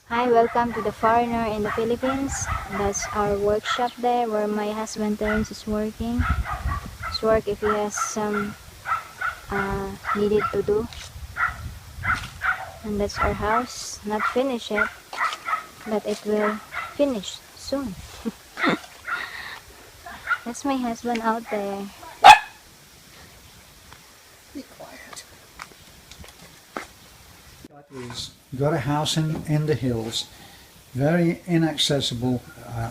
Hi, welcome to the Foreigner in the Philippines. That's our workshop there where my husband turns is working. His work if he has some needed to do. And that's our house. Not finished yet, but it will finish soon. That's my husband out there. Be quiet. Got a house in the hills, very inaccessible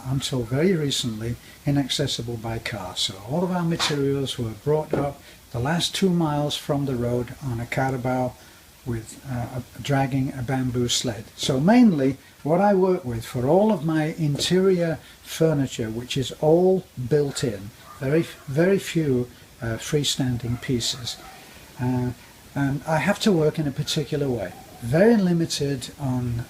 until very recently, inaccessible by car. So all of our materials were brought up the last 2 miles from the road on a carabao with dragging a bamboo sled. So mainly what I work with for all of my interior furniture, which is all built in, very few freestanding pieces. And I have to work in a particular way. Very limited on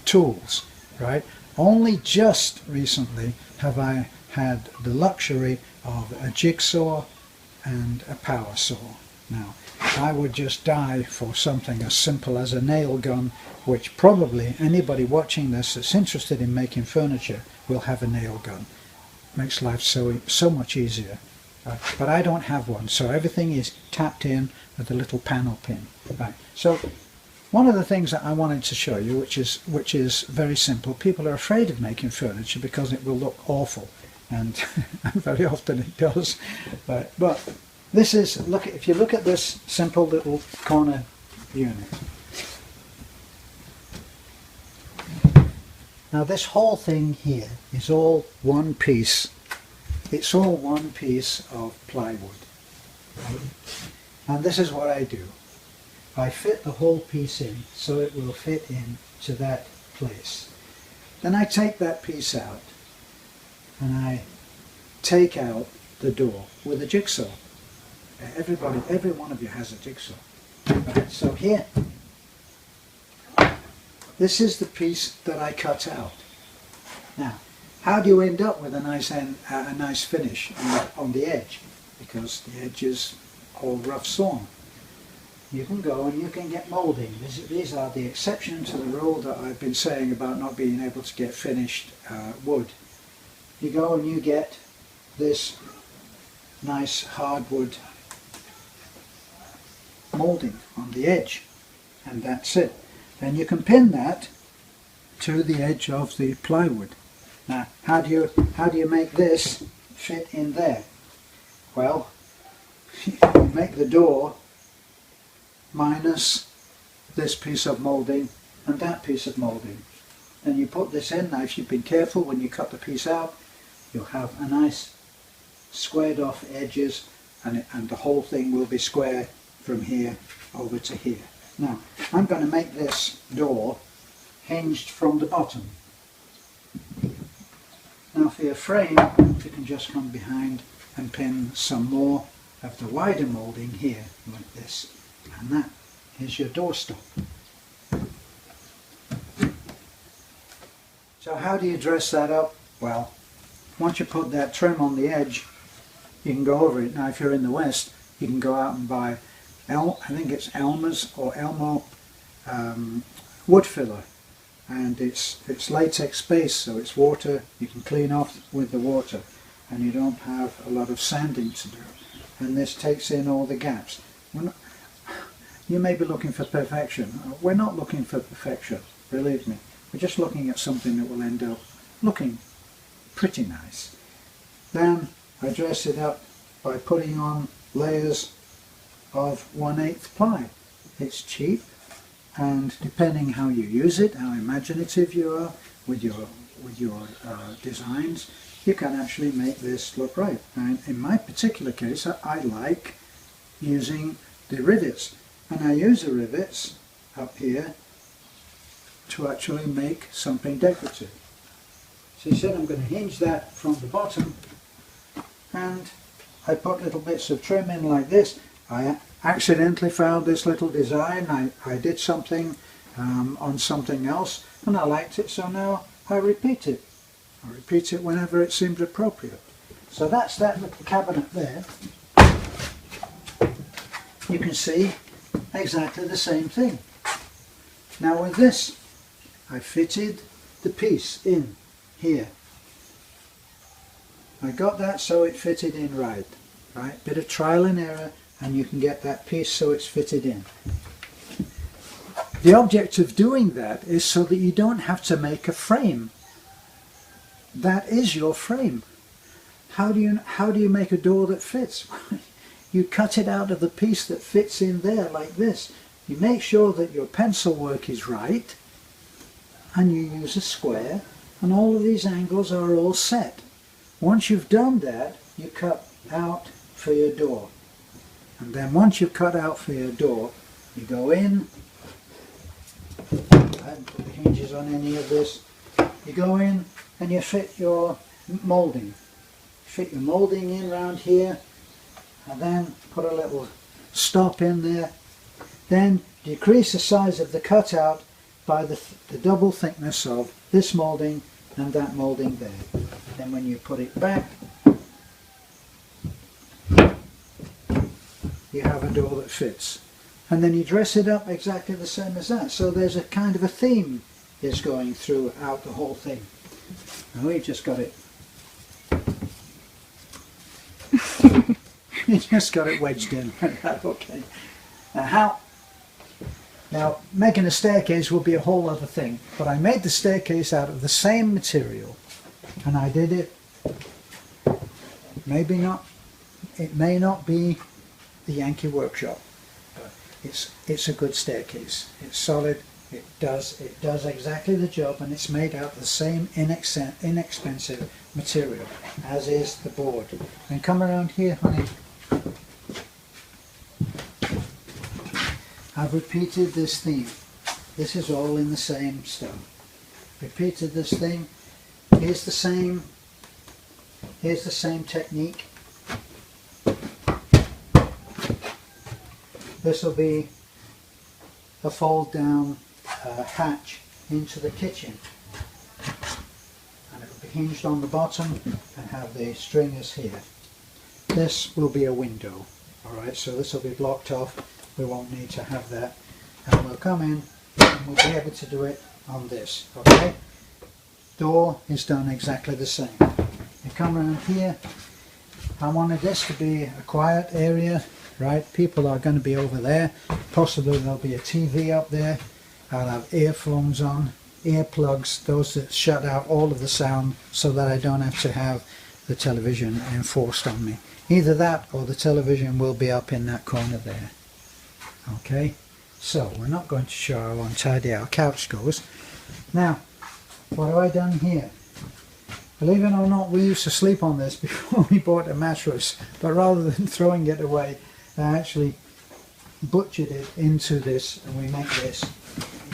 tools, right? Only just recently have I had the luxury of a jigsaw and a power saw. Now, I would just die for something as simple as a nail gun, which probably anybody watching this that's interested in making furniture will have a nail gun. Makes life so much easier. But I don't have one, so everything is tapped in with a little panel pin. Right. So one of the things that I wanted to show you, which is very simple, people are afraid of making furniture because it will look awful, and very often it does. But this is, if you look at this simple little corner unit. Now this whole thing here is all one piece. It's all one piece of plywood. And this is what I do. I fit the whole piece in so it will fit in to that place. Then I take that piece out and I take out the door with a jigsaw. Every one of you has a jigsaw. Right, so here, this is the piece that I cut out. Now, how do you end up with a nice finish on the edge? Because the edge is all rough sawn. You can go and you can get moulding. These are the exception to the rule that I've been saying about not being able to get finished wood. You go and you get this nice hardwood moulding on the edge, and that's it. Then you can pin that to the edge of the plywood. Now, how do you make this fit in there? Well, you make the door minus this piece of moulding and that piece of moulding. Then you put this in. Now, if you've been careful when you cut the piece out, you'll have a nice squared off edges, and the whole thing will be square from here over to here. Now, I'm going to make this door hinged from the bottom. Now for your frame, you can just come behind and pin some more of the wider moulding here, like this. And that is your doorstop. So how do you dress that up? Well, once you put that trim on the edge, you can go over it. Now if you're in the West, you can go out and buy, I think it's Elmer's or Elmo wood filler. And it's latex based, so it's water. You can clean off with the water, and you don't have a lot of sanding to do. And this takes in all the gaps. You may be looking for perfection. We're not looking for perfection, believe me. We're just looking at something that will end up looking pretty nice. Then I dress it up by putting on layers of 1/8 ply. It's cheap. And depending how you use it, how imaginative you are with your designs, you can actually make this look right. And in my particular case, I like using the rivets, and I use the rivets up here to actually make something decorative. So you said I'm going to hinge that from the bottom, and I put little bits of trim in like this. I accidentally found this little design. I did something on something else and I liked it, so now I repeat it. I repeat it whenever it seems appropriate. So that's that little cabinet there. You can see exactly the same thing. Now with this I fitted the piece in here. I got that so it fitted in right. Bit of trial and error, and you can get that piece so it's fitted in. The object of doing that is so that you don't have to make a frame. That is your frame. How do you make a door that fits? You cut it out of the piece that fits in there like this. You make sure that your pencil work is right, and you use a square, and all of these angles are all set. Once you've done that, you cut out for your door. And then once you've cut out for your door, you go in. I haven't put the hinges on any of this. You go in and you fit your moulding. Fit your moulding in round here, and then put a little stop in there. Then decrease the size of the cutout by the double thickness of this moulding and that moulding there. Then when you put it back, you have a door that fits. And then you dress it up exactly the same as that. So there's a kind of a theme is going throughout the whole thing. And we've just got it. You just got it wedged in. Okay. Now making a staircase will be a whole other thing. But I made the staircase out of the same material. And I did it. Maybe not. It may not be the Yankee Workshop. It's a good staircase. It's solid. It does exactly the job, and it's made out of the same inexpensive material as is the board. And come around here, honey. I've repeated this theme. This is all in the same stuff. Repeated this thing. Here's the same technique. This will be a fold down hatch into the kitchen, and it will be hinged on the bottom and have the stringers here. This will be a window, alright, so this will be blocked off. We won't need to have that, and we'll come in and we'll be able to do it on this. Okay, door is done exactly the same. You come around here. I wanted this to be a quiet area. Right, people are going to be over there. Possibly there'll be a TV up there. I'll have earphones on, earplugs, those that shut out all of the sound so that I don't have to have the television enforced on me. Either that or the television will be up in that corner there. Okay, so we're not going to show how untidy our couch goes. Now, what have I done here? Believe it or not, we used to sleep on this before we bought a mattress, but rather than throwing it away, I actually butchered it into this, and we make this.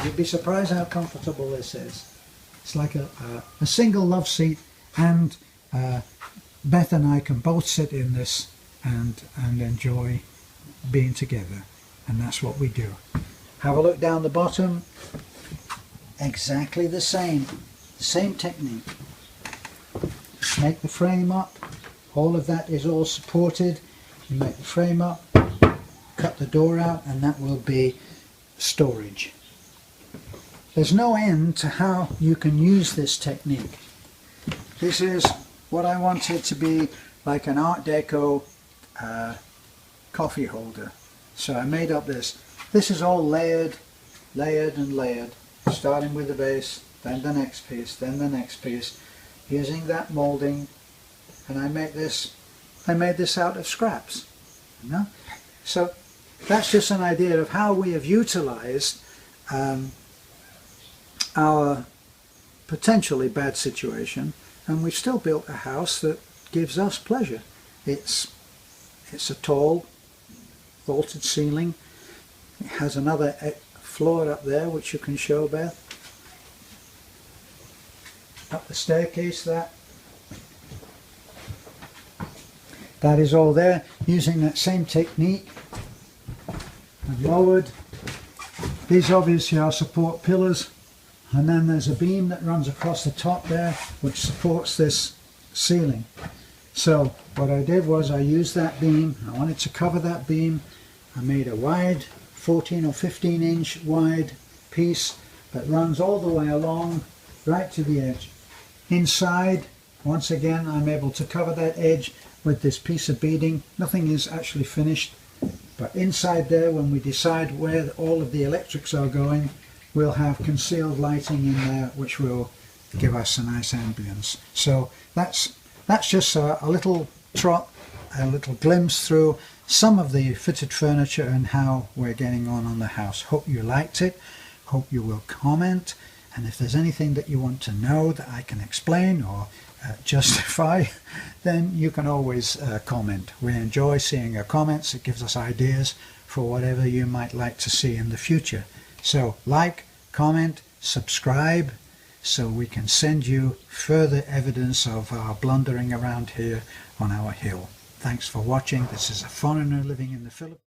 You'd be surprised how comfortable this is. It's like a single love seat, and Beth and I can both sit in this and enjoy being together, and that's what we do. Have a look down the bottom. Exactly the same technique. Make the frame up. All of that is all supported. You make the frame up, cut the door out, and that will be storage. There's no end to how you can use this technique. This is what I wanted to be like an Art Deco coffee holder. So I made up this. This is all layered and layered, starting with the base, then the next piece, then the next piece, using that moulding, and I made this out of scraps. You know? So that's just an idea of how we have utilized our potentially bad situation, and we've still built a house that gives us pleasure. It's a tall vaulted ceiling. It has another floor up there which you can show, Beth. Up the staircase, that is all there, using that same technique, and lowered. These obviously are support pillars, and then there's a beam that runs across the top there which supports this ceiling. So what I did was I used that beam. I wanted to cover that beam. I made a wide 14 or 15 inch wide piece that runs all the way along right to the edge. Inside, once again, I'm able to cover that edge with this piece of beading. Nothing is actually finished, but inside there, when we decide where all of the electrics are going, we'll have concealed lighting in there which will give us a nice ambience. So that's just a little trot, a little glimpse through some of the fitted furniture and how we're getting on the house. Hope you liked it. Hope you will comment, and if there's anything that you want to know that I can explain or justify, then you can always comment. We enjoy seeing your comments. It gives us ideas for whatever you might like to see in the future. So like, comment, subscribe, so we can send you further evidence of our blundering around here on our hill. Thanks for watching. This is a foreigner living in the Philippines.